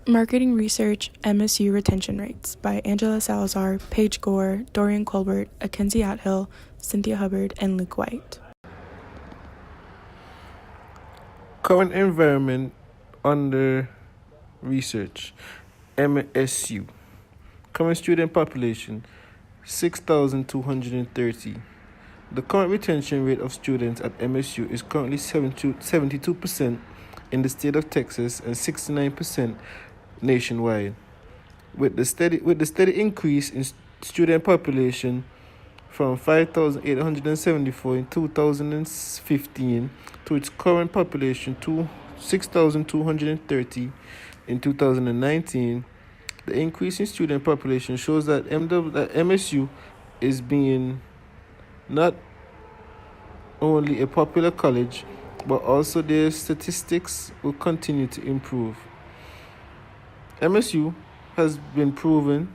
Marketing Research, MSU Retention Rates by Angela Salazar, Paige Gore, Dorian Colbert, Akenzie Athill, Cynthia Hubbard, and Luke White. Current environment under research, MSU. Current student population, 6,230. The current retention rate of students at MSU is currently 72% in the state of Texas and 69% nationwide. With the steady increase in student population from 5,874 in 2015 to its current population to 6,230 in 2019, the increase in student population shows that MSU is being not only a popular college, but also their statistics will continue to improve. MSU has been proven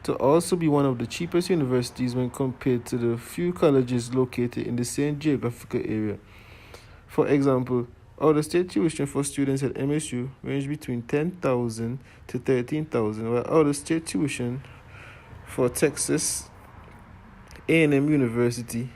to also be one of the cheapest universities when compared to the few colleges located in the same geographical area. For example, out-of-state tuition for students at MSU range between $10,000 to $13,000, while out-of-state tuition for Texas A&M University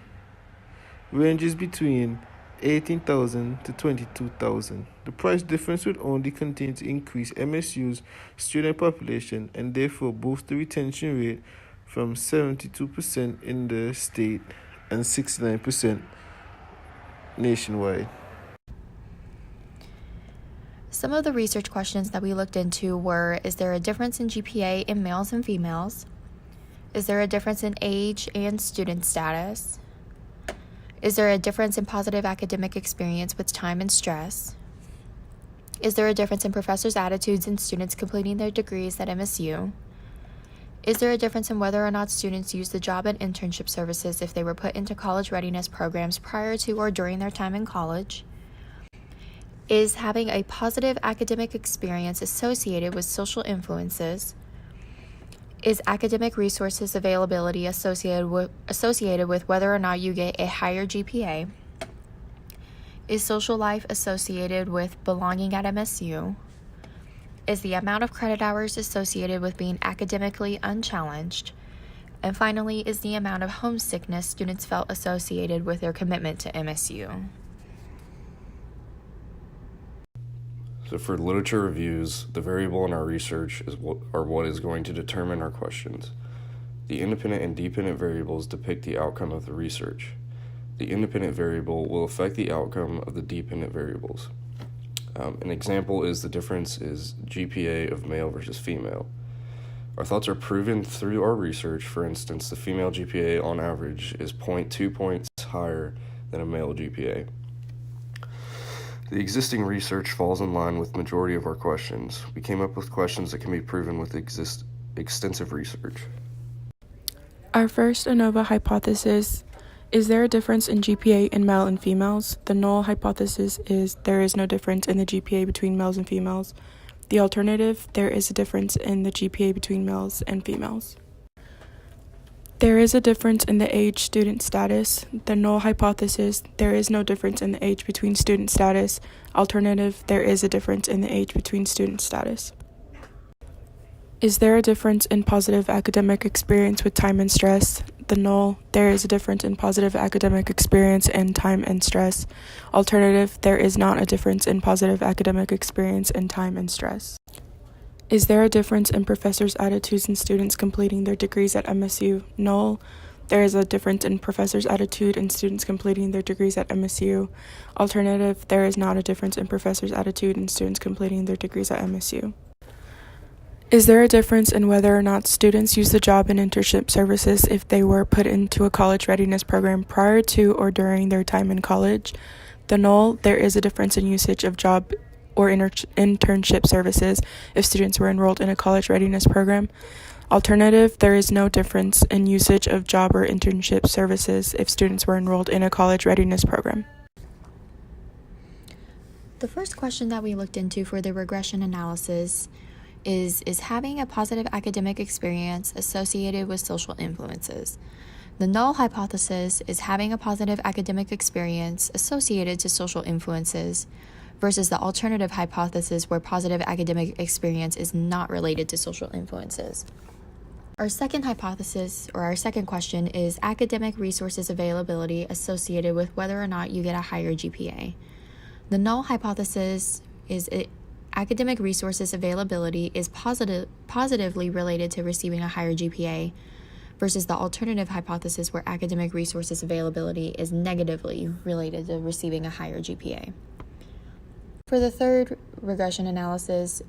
ranges between $18,000 to $22,000. The price difference would only continue to increase MSU's student population and therefore boost the retention rate from 72% in the state and 69% nationwide. Some of the research questions that we looked into were, is there a difference in GPA in males and females? Is there a difference in age and student status? Is there a difference in positive academic experience with time and stress? Is there a difference in professors' attitudes in students completing their degrees at MSU? Is there a difference in whether or not students use the job and internship services if they were put into college readiness programs prior to or during their time in college? Is having a positive academic experience associated with social influences? Is academic resources availability associated with whether or not you get a higher GPA? Is social life associated with belonging at MSU? Is the amount of credit hours associated with being academically unchallenged? And finally, is the amount of homesickness students felt associated with their commitment to MSU? So for literature reviews, the variable in our research are what is going to determine our questions. The independent and dependent variables depict the outcome of the research. The independent variable will affect the outcome of the dependent variables. An example is the difference is GPA of male versus female. Our thoughts are proven through our research. For instance, the female GPA on average is 0.2 points higher than a male GPA. The existing research falls in line with the majority of our questions. We came up with questions that can be proven with extensive research. Our first ANOVA hypothesis: is there a difference in GPA in male and females? The null hypothesis is there is no difference in the GPA between males and females. The alternative, there is a difference in the GPA between males and females. There is a difference in the age student status. The null hypothesis, there is no difference in the age between student status. Alternative, there is a difference in the age between student status. Is there a difference in positive academic experience with time and stress? The null, there is a difference in positive academic experience and time and stress. Alternative, there is not a difference in positive academic experience and time and stress. Is there a difference in professors' attitudes in students completing their degrees at MSU? Null. There is a difference in professors' attitude in students completing their degrees at MSU. Alternative, there is not a difference in professors' attitude in students completing their degrees at MSU. Is there a difference in whether or not students use the job and internship services if they were put into a college readiness program prior to or during their time in college? The null, there is a difference in usage of job or internship services if students were enrolled in a college readiness program. Alternative, there is no difference in usage of job or internship services if students were enrolled in a college readiness program. The first question that we looked into for the regression analysis is having a positive academic experience associated with social influences? The null hypothesis is having a positive academic experience associated to social influences versus the alternative hypothesis where positive academic experience is not related to social influences. Our second hypothesis, or our second question, is academic resources availability associated with whether or not you get a higher GPA. The null hypothesis is academic resources availability is positively related to receiving a higher GPA, versus the alternative hypothesis where academic resources availability is negatively related to receiving a higher GPA. For the third regression analysis,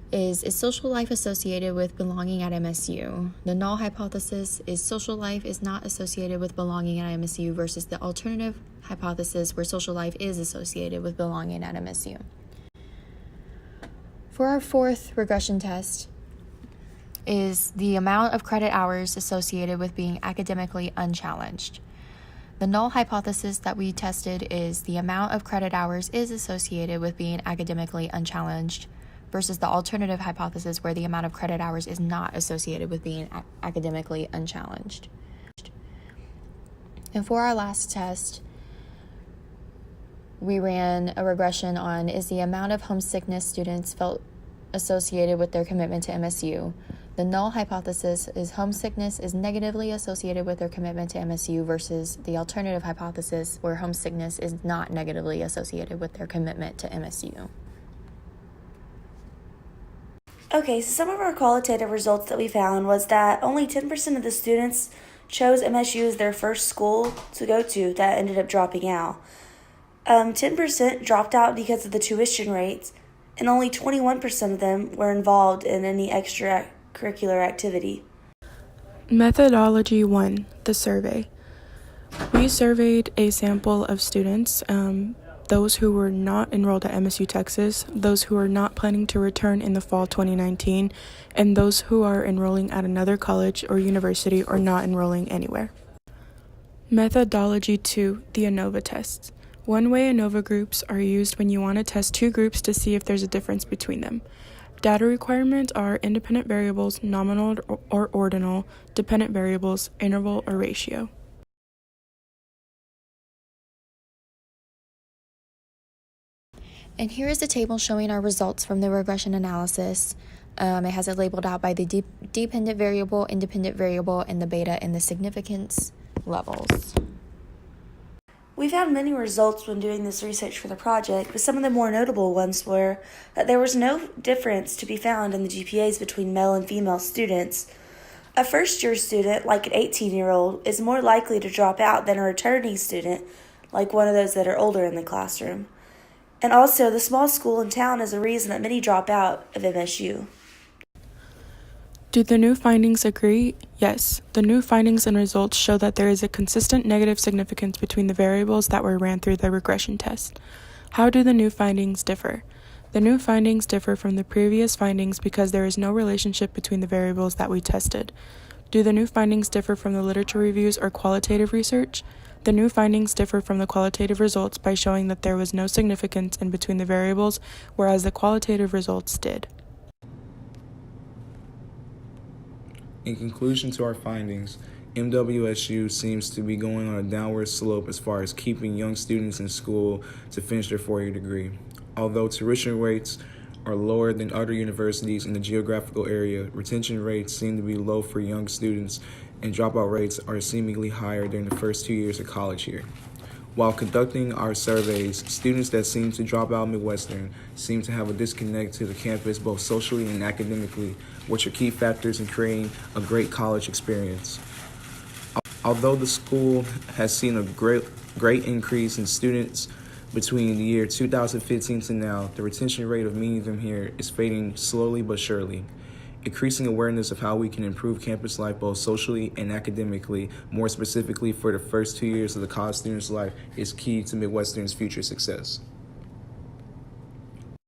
is social life associated with belonging at MSU? The null hypothesis is social life is not associated with belonging at MSU versus the alternative hypothesis where social life is associated with belonging at MSU. For our fourth regression test is the amount of credit hours associated with being academically unchallenged. The null hypothesis that we tested is the amount of credit hours is associated with being academically unchallenged versus the alternative hypothesis where the amount of credit hours is not associated with being academically unchallenged. And for our last test, we ran a regression on is the amount of homesickness students felt associated with their commitment to MSU. The null hypothesis is homesickness is negatively associated with their commitment to MSU versus the alternative hypothesis where homesickness is not negatively associated with their commitment to MSU. Okay, so some of our qualitative results that we found was that only 10% of the students chose MSU as their first school to go to that ended up dropping out. 10% dropped out because of the tuition rates, and only 21% of them were involved in any extracurricular activity. Methodology 1, the survey. We surveyed a sample of students, those who were not enrolled at MSU Texas, those who are not planning to return in the fall 2019, and those who are enrolling at another college or university or not enrolling anywhere. Methodology 2, the ANOVA tests. One-way ANOVA groups are used when you want to test two groups to see if there's a difference between them. Data requirements are independent variables, nominal or ordinal, dependent variables, interval, or ratio. And here is the table showing our results from the regression analysis. It has it labeled out by the dependent variable, independent variable, and the beta and the significance levels. We found many results when doing this research for the project, but some of the more notable ones were that there was no difference to be found in the GPAs between male and female students. A first-year student, like an 18-year-old, is more likely to drop out than a returning student, like one of those that are older in the classroom. And also, the small school in town is a reason that many drop out of MSU. Do the new findings agree? Yes. The new findings and results show that there is a consistent negative significance between the variables that were ran through the regression test. How do the new findings differ? The new findings differ from the previous findings because there is no relationship between the variables that we tested. Do the new findings differ from the literature reviews or qualitative research? The new findings differ from the qualitative results by showing that there was no significance in between the variables, whereas the qualitative results did. In conclusion to our findings, MWSU seems to be going on a downward slope as far as keeping young students in school to finish their four-year degree. Although tuition rates are lower than other universities in the geographical area, retention rates seem to be low for young students, and dropout rates are seemingly higher during the first 2 years of college here. While conducting our surveys, students that seem to drop out Midwestern seem to have a disconnect to the campus both socially and academically, which are key factors in creating a great college experience. Although the school has seen a great increase in students between the year 2015 to now, the retention rate of many of them here is fading slowly but surely. Increasing awareness of how we can improve campus life both socially and academically, more specifically for the first 2 years of the college student's life, is key to Midwestern's future success.